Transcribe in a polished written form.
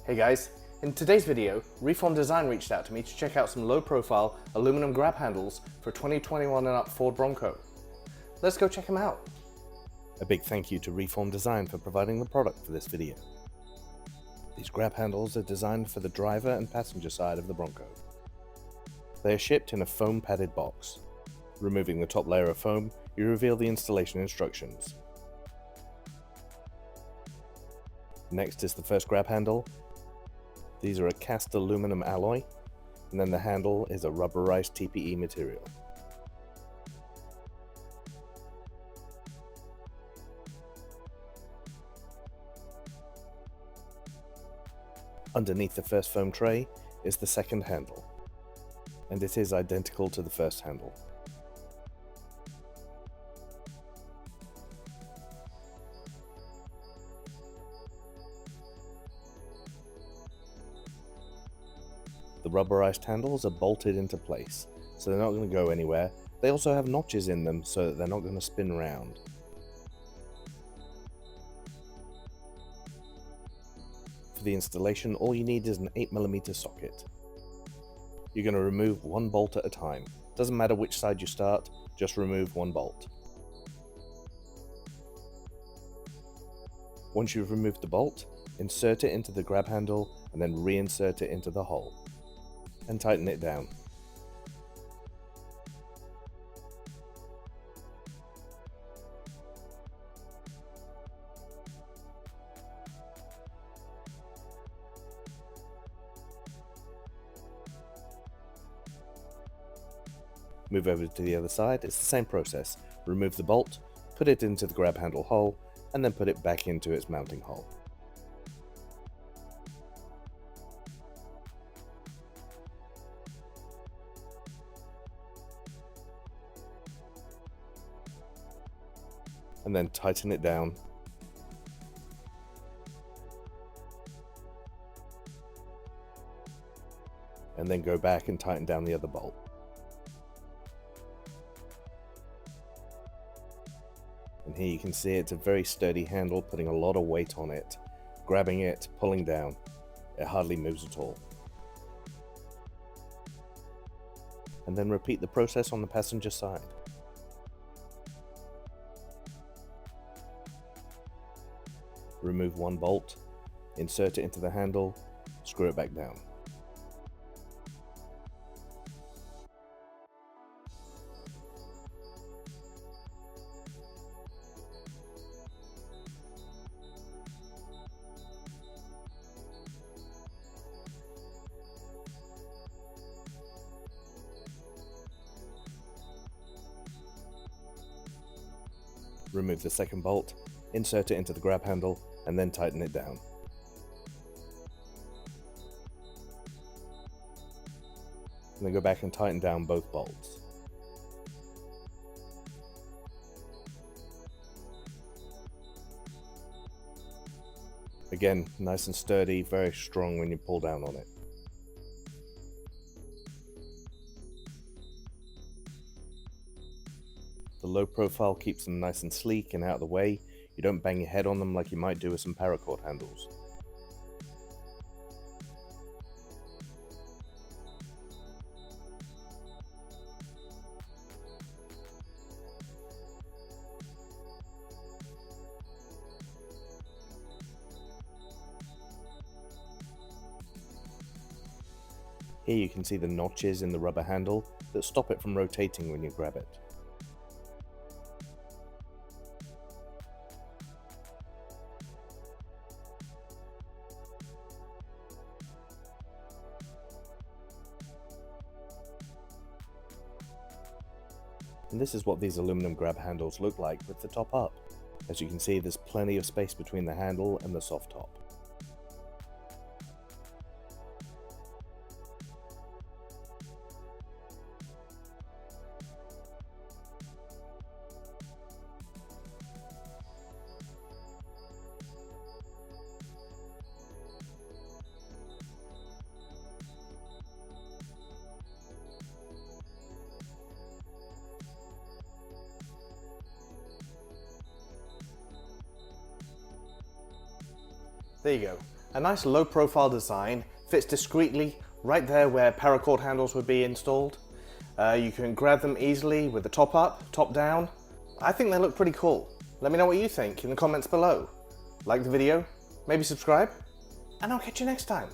Hey guys, in today's video, Reform Design reached out to me to check out some low-profile aluminum grab handles for 2021 and up Ford Bronco. Let's go check them out. A big thank you to Reform Design for providing the product for this video. These grab handles are designed for the driver and passenger side of the Bronco. They are shipped in a foam padded box. Removing the top layer of foam, you reveal the installation instructions. Next is the first grab handle. These are a cast aluminum alloy, and then the handle is a rubberized TPE material. Underneath the first foam tray is the second handle, and it is identical to the first handle. The rubberized handles are bolted into place, so they're not going to go anywhere. They also have notches in them so that they're not going to spin round. For the installation, all you need is an 8mm socket. You're going to remove one bolt at a time. Doesn't matter which side you start, just remove one bolt. Once you've removed the bolt, insert it into the grab handle and then reinsert it into the hole, and tighten it down. Move over to the other side. It's the same process. Remove the bolt, put it into the grab handle hole, and then put it back into its mounting hole. And then tighten it down. And then go back and tighten down the other bolt. And here you can see it's a very sturdy handle, putting a lot of weight on it. Grabbing it, pulling down, it hardly moves at all. And then repeat the process on the passenger side. Remove one bolt, insert it into the handle, screw it back down. Remove the second bolt, insert it into the grab handle, and then tighten it down. And then go back and tighten down both bolts. Again, nice and sturdy, very strong when you pull down on it. The low profile keeps them nice and sleek and out of the way. You don't bang your head on them like you might do with some Paracord handles. Here you can see the notches in the rubber handle that stop it from rotating when you grab it. And this is what these aluminum grab handles look like with the top up. As you can see, there's plenty of space between the handle and the soft top. There you go. A nice low profile design, fits discreetly right there where paracord handles would be installed. You can grab them easily with the top up, top down. I think they look pretty cool. Let me know what you think in the comments below. Like the video, maybe subscribe, and I'll catch you next time.